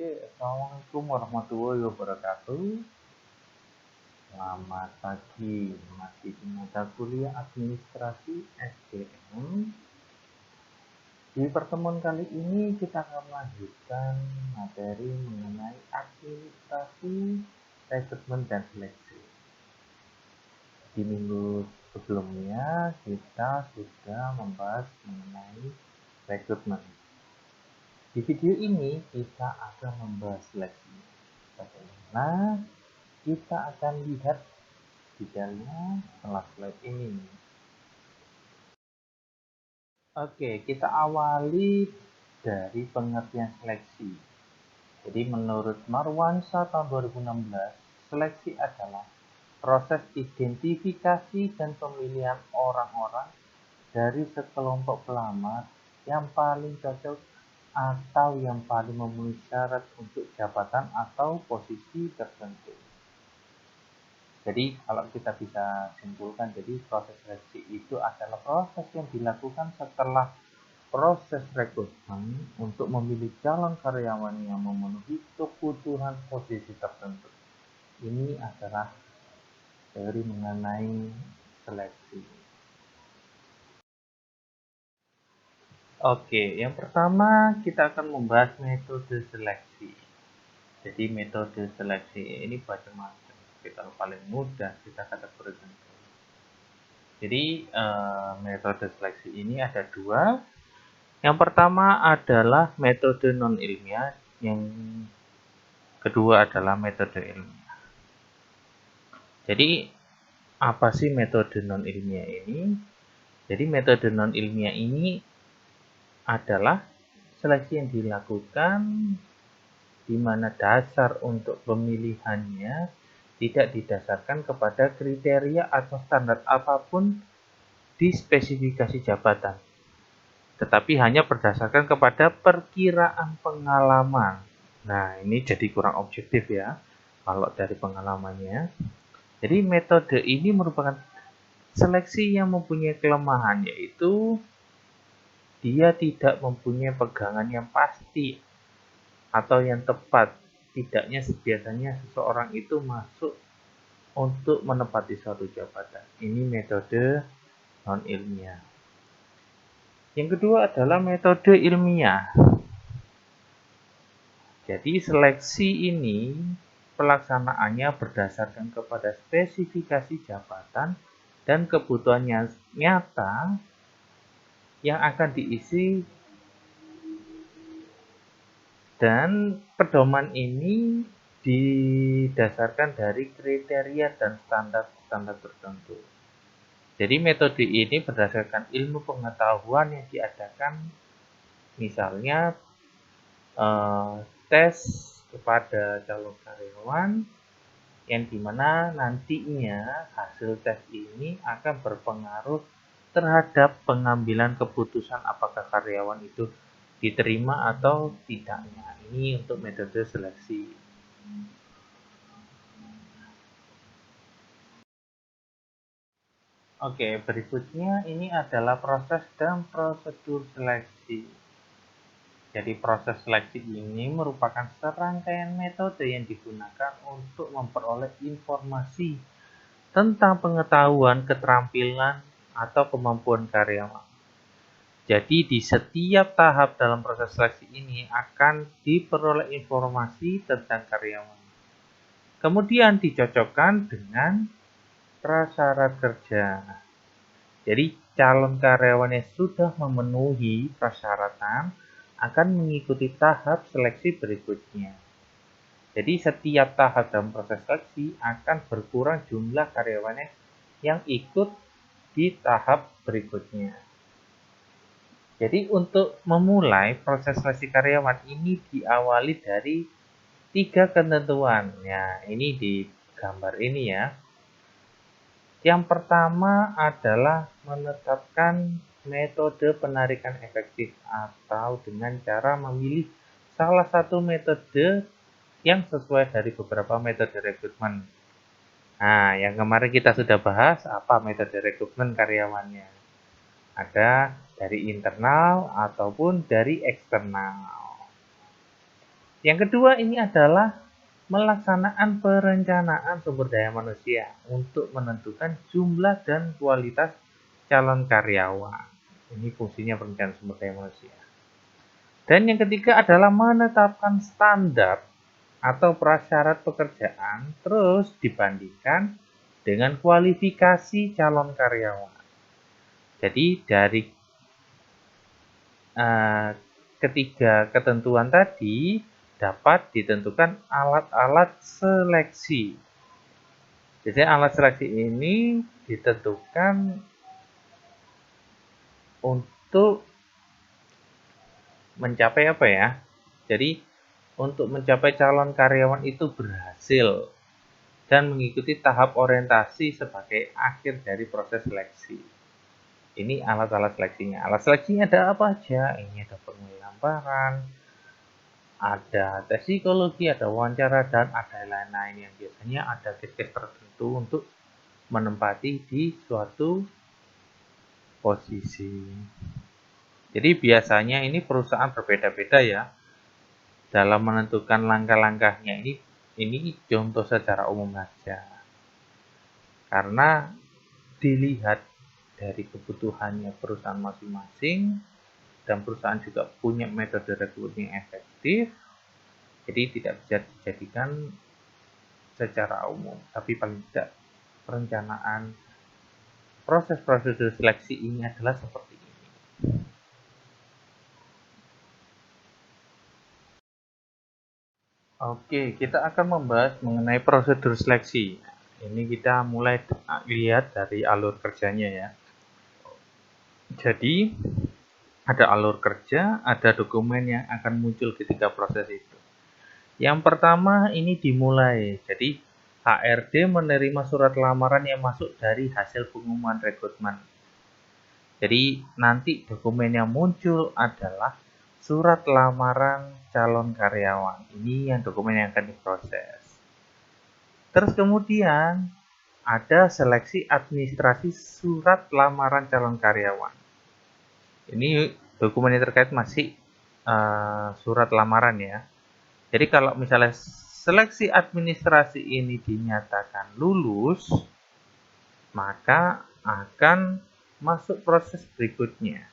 Assalamualaikum warahmatullahi wabarakatuh. Selamat pagi, masih di mata kuliah administrasi SDM. Di pertemuan kali ini kita akan melanjutkan materi mengenai administrasi rekrutmen dan seleksi. Di minggu sebelumnya kita sudah membahas mengenai rekrutmen. Di video ini kita akan membahas seleksi. Bagaimana kita akan lihat detailnya setelah slide ini. Oke, kita awali dari pengertian seleksi. Jadi menurut Marwansyah tahun 2016, seleksi adalah proses identifikasi dan pemilihan orang-orang dari sekelompok pelamar yang paling cocok atau yang paling memenuhi syarat untuk jabatan atau posisi tertentu. Jadi kalau kita bisa simpulkan, jadi proses seleksi itu adalah proses yang dilakukan setelah proses rekrutmen untuk memilih calon karyawan yang memenuhi kebutuhan posisi tertentu. Ini adalah teori mengenai seleksi. Oke, yang pertama kita akan membahas metode seleksi. Jadi metode seleksi ini macam-macam. Kita paling mudah kita kategorikan. Jadi metode seleksi ini ada dua. Yang pertama adalah metode non ilmiah, yang kedua adalah metode ilmiah. Jadi apa sih metode non ilmiah ini? Jadi metode non ilmiah ini adalah seleksi yang dilakukan di mana dasar untuk pemilihannya tidak didasarkan kepada kriteria atau standar apapun di spesifikasi jabatan, tetapi hanya berdasarkan kepada perkiraan pengalaman. Nah, ini jadi kurang objektif ya, kalau dari pengalamannya. Jadi metode ini merupakan seleksi yang mempunyai kelemahan, yaitu dia tidak mempunyai pegangan yang pasti atau yang tepat. Tidaknya biasanya seseorang itu masuk untuk menempati suatu jabatan. Ini metode non ilmiah. Yang kedua adalah metode ilmiah. Jadi seleksi ini pelaksanaannya berdasarkan kepada spesifikasi jabatan dan kebutuhan nyata yang akan diisi, dan pedoman ini didasarkan dari kriteria dan standar tertentu. Jadi metode ini berdasarkan ilmu pengetahuan yang diadakan, misalnya tes kepada calon karyawan, yang dimana nantinya hasil tes ini akan berpengaruh terhadap pengambilan keputusan apakah karyawan itu diterima atau tidaknya. Ini untuk metode seleksi. Oke, berikutnya ini adalah proses dan prosedur seleksi. Jadi proses seleksi ini merupakan serangkaian metode yang digunakan untuk memperoleh informasi tentang pengetahuan, keterampilan, atau kemampuan karyawan. Jadi di setiap tahap dalam proses seleksi ini akan diperoleh informasi tentang karyawan. Kemudian dicocokkan dengan prasyarat kerja. Jadi calon karyawan yang sudah memenuhi persyaratan akan mengikuti tahap seleksi berikutnya. Jadi setiap tahap dalam proses seleksi akan berkurang jumlah karyawannya yang ikut di tahap berikutnya. Jadi untuk memulai proses seleksi karyawan ini diawali dari 3 ketentuan. Ya, ini di gambar ini ya. Yang pertama adalah menetapkan metode penarikan efektif atau dengan cara memilih salah satu metode yang sesuai dari beberapa metode rekrutmen. Nah, yang kemarin kita sudah bahas apa metode rekrutmen karyawannya. Ada dari internal ataupun dari eksternal. Yang kedua ini adalah melaksanaan perencanaan sumber daya manusia untuk menentukan jumlah dan kualitas calon karyawan. Ini fungsinya perencanaan sumber daya manusia. Dan yang ketiga adalah menetapkan standar atau prasyarat pekerjaan terus dibandingkan dengan kualifikasi calon karyawan. Jadi dari ketiga ketentuan tadi dapat ditentukan alat-alat seleksi. Jadi alat seleksi ini ditentukan untuk mencapai apa ya? Jadi untuk mencapai calon karyawan itu berhasil dan mengikuti tahap orientasi sebagai akhir dari proses seleksi. Ini alat-alat seleksinya. Alat seleksinya ada apa aja? Ini ada penglambaran, ada tes psikologi, ada wawancara, dan ada lain-lain yang biasanya ada tes-tes tertentu untuk menempati di suatu posisi. Jadi biasanya ini perusahaan berbeda-beda ya dalam menentukan langkah-langkahnya. Ini contoh secara umum saja. Karena dilihat dari kebutuhannya perusahaan masing-masing dan perusahaan juga punya metode rekrutmen yang efektif, jadi tidak bisa dijadikan secara umum, tapi paling tidak perencanaan proses prosedur seleksi ini adalah seperti ini. Oke, kita akan membahas mengenai prosedur seleksi. Ini kita mulai lihat dari alur kerjanya ya. Jadi, ada alur kerja, ada dokumen yang akan muncul ketika proses itu. Yang pertama ini dimulai. Jadi, HRD menerima surat lamaran yang masuk dari hasil pengumuman rekrutmen. Jadi, nanti dokumen yang muncul adalah surat lamaran calon karyawan. Ini yang dokumen yang akan diproses. Terus kemudian ada seleksi administrasi surat lamaran calon karyawan. Ini dokumen yang terkait masih surat lamaran ya. Jadi kalau misalnya seleksi administrasi ini dinyatakan lulus, maka akan masuk proses berikutnya.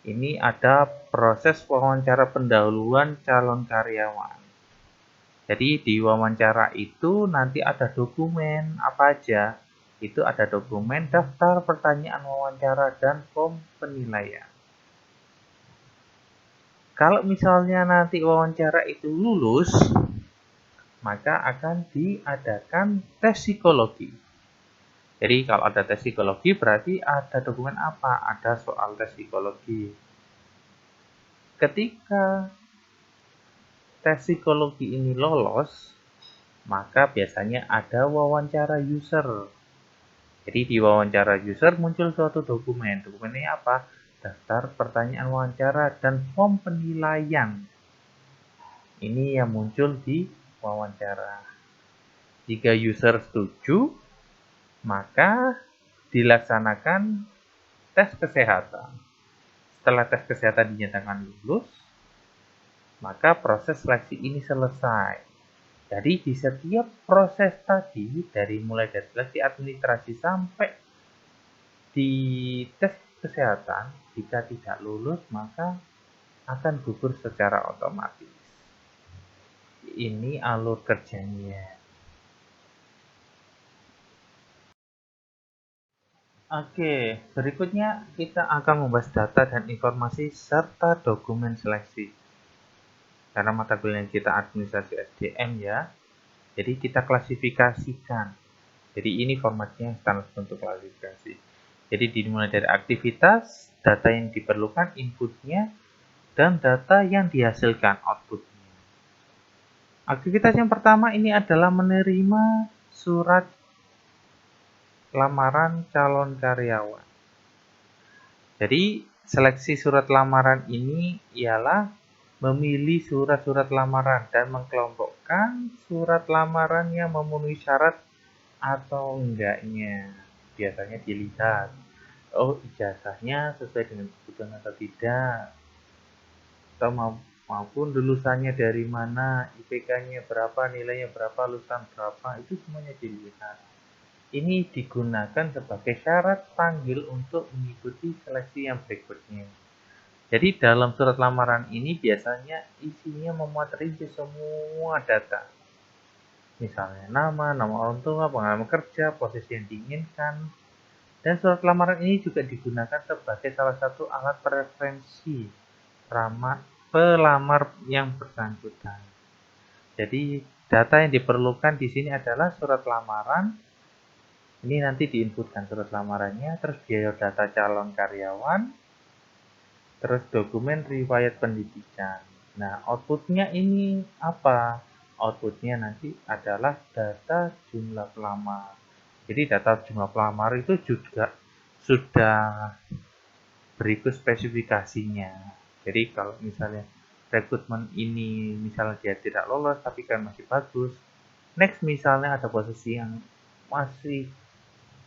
Ini ada proses wawancara pendahuluan calon karyawan. Jadi di wawancara itu nanti ada dokumen apa aja. Itu ada dokumen, daftar pertanyaan wawancara, dan form penilaian. Kalau misalnya nanti wawancara itu lulus, maka akan diadakan tes psikologi. Jadi kalau ada tes psikologi berarti ada dokumen apa? Ada soal tes psikologi. Ketika tes psikologi ini lolos, maka biasanya ada wawancara user. Jadi di wawancara user muncul suatu dokumen. Dokumen ini apa? Daftar pertanyaan wawancara dan form penilaian. Ini yang muncul di wawancara. Jika user setuju, maka dilaksanakan tes kesehatan. Setelah tes kesehatan dinyatakan lulus, maka proses seleksi ini selesai. Jadi di setiap proses tadi, mulai dari seleksi administrasi sampai di tes kesehatan, jika tidak lulus maka akan gugur secara otomatis. Ini alur kerjanya. Oke, berikutnya kita akan membahas data dan informasi serta dokumen seleksi. Karena mata kuliah kita administrasi SDM ya, jadi kita klasifikasikan. Jadi ini formatnya standar untuk klasifikasi. Jadi dimulai dari aktivitas, data yang diperlukan inputnya, dan data yang dihasilkan outputnya. Aktivitas yang pertama ini adalah menerima surat lamaran calon karyawan. Jadi seleksi surat lamaran ini ialah memilih surat-surat lamaran dan mengkelompokkan surat lamaran yang memenuhi syarat atau enggaknya. Biasanya dilihat, oh ijazahnya sesuai dengan kebutuhan atau tidak, atau maupun lulusannya dari mana, IPK-nya berapa, nilainya berapa, lulusan berapa, itu semuanya dilihat. Ini digunakan sebagai syarat panggil untuk mengikuti seleksi yang berikutnya. Jadi dalam surat lamaran ini biasanya isinya memuat rinci semua data. Misalnya nama orang tua, pengalaman kerja, posisi yang diinginkan. Dan surat lamaran ini juga digunakan sebagai salah satu alat preferensi pelamar yang bersangkutan. Jadi data yang diperlukan di sini adalah surat lamaran. Ini nanti diinputkan surat lamarannya, terus biaya data calon karyawan, terus dokumen riwayat pendidikan. Nah, outputnya ini apa? Outputnya nanti adalah data jumlah pelamar. Jadi data jumlah pelamar itu juga sudah berikut spesifikasinya. Jadi kalau misalnya rekrutmen ini misalnya dia tidak lolos tapi kan masih bagus, next misalnya ada posisi yang masih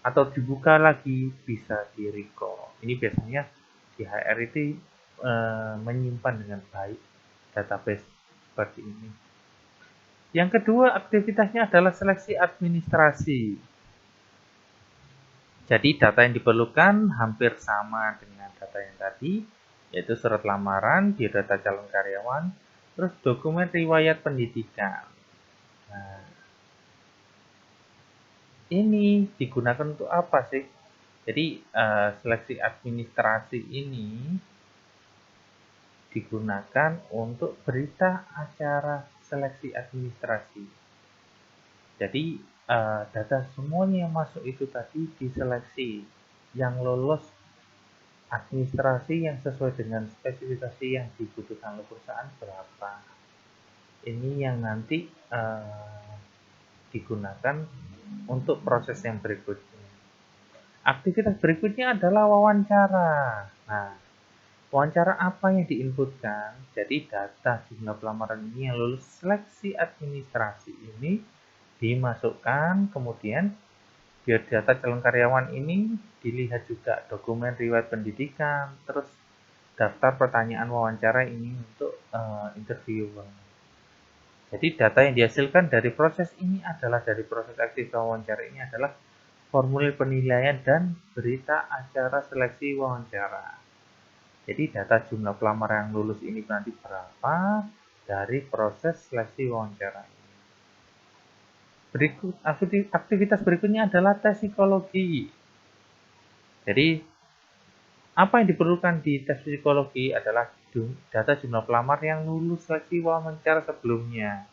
atau dibuka lagi bisa di recall. Ini biasanya di HR itu menyimpan dengan baik database seperti ini. Yang kedua, aktivitasnya adalah seleksi administrasi. Jadi data yang diperlukan hampir sama dengan data yang tadi, yaitu surat lamaran, biodata calon karyawan, terus dokumen riwayat pendidikan. Nah, ini digunakan untuk apa sih? Jadi seleksi administrasi ini digunakan untuk berita acara seleksi administrasi. Jadi data semuanya yang masuk itu tadi diseleksi, yang lolos administrasi yang sesuai dengan spesifikasi yang dibutuhkan oleh perusahaan berapa. Ini yang nanti digunakan untuk proses yang berikutnya. Aktivitas berikutnya adalah wawancara. Nah, wawancara apa yang diinputkan? Jadi data jumlah pelamaran ini yang lulus seleksi administrasi ini dimasukkan, kemudian biodata calon karyawan ini dilihat juga dokumen riwayat pendidikan, terus daftar pertanyaan wawancara ini untuk interviewer. Jadi data yang dihasilkan dari proses ini adalah dari proses aktif wawancara ini adalah formulir penilaian dan berita acara seleksi wawancara. Jadi data jumlah pelamar yang lulus ini nanti berapa dari proses seleksi wawancara ini. Berikut aktivitas berikutnya adalah tes psikologi. Jadi apa yang diperlukan di tes psikologi adalah data jumlah pelamar yang lulus seleksi wawancara sebelumnya.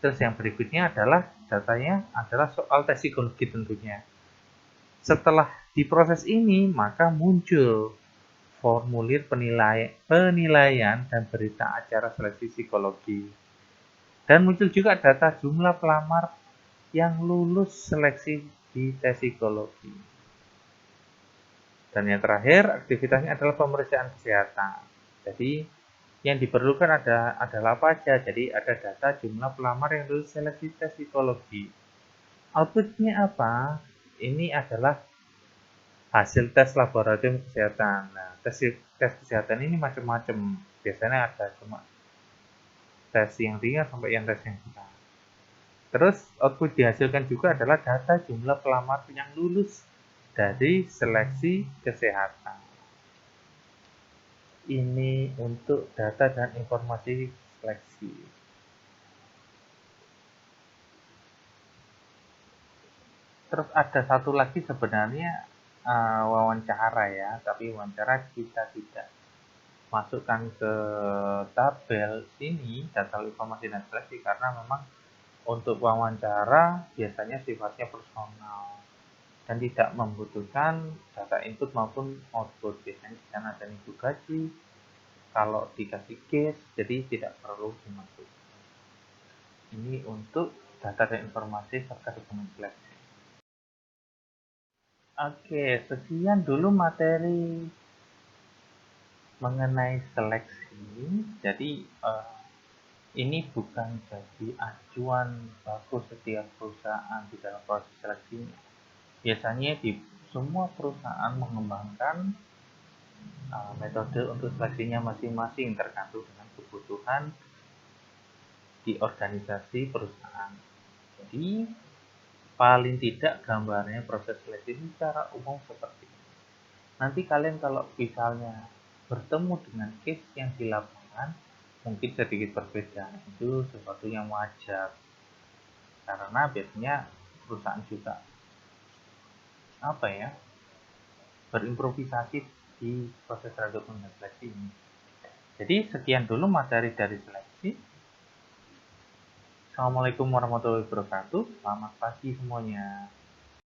Terus yang berikutnya adalah datanya adalah soal tes psikologi tentunya. Setelah diproses ini, maka muncul formulir penilaian dan berita acara seleksi psikologi. Dan muncul juga data jumlah pelamar yang lulus seleksi di tes psikologi. Dan yang terakhir, aktivitasnya adalah pemeriksaan kesehatan. Jadi, yang diperlukan adalah apa aja? Jadi, ada data jumlah pelamar yang lulus seleksi tes psikologi. Outputnya apa? Ini adalah hasil tes laboratorium kesehatan. Nah, tes kesehatan ini macam-macam. Biasanya ada cuma tes yang ringan sampai yang tes yang berat. Terus output dihasilkan juga adalah data jumlah pelamar yang lulus dari seleksi kesehatan. Ini untuk data dan informasi seleksi. Terus ada satu lagi sebenarnya wawancara ya, tapi wawancara kita tidak masukkan ke tabel sini data informasi dan seleksi karena memang untuk wawancara biasanya sifatnya personal dan tidak membutuhkan data input maupun output. Biasanya di sana ada input gaji, kalau dikasih case jadi tidak perlu dimasukkan. Ini untuk data dan informasi serta dokumen seleksi. Oke, sekian dulu materi mengenai seleksi. Jadi ini bukan jadi acuan baku setiap perusahaan di dalam proses seleksinya. Biasanya di semua perusahaan mengembangkan metode untuk seleksinya masing-masing tergantung dengan kebutuhan di organisasi perusahaan. Jadi paling tidak gambarnya proses seleksi secara umum seperti ini. Nanti kalian kalau misalnya bertemu dengan case yang di lapangan mungkin sedikit berbeda, itu sesuatu yang wajar karena biasanya perusahaan juga berimprovisasi di proses rekrutmen dan seleksi ini. Jadi sekian dulu materi dari seleksi. Assalamualaikum warahmatullahi wabarakatuh. Selamat pagi semuanya.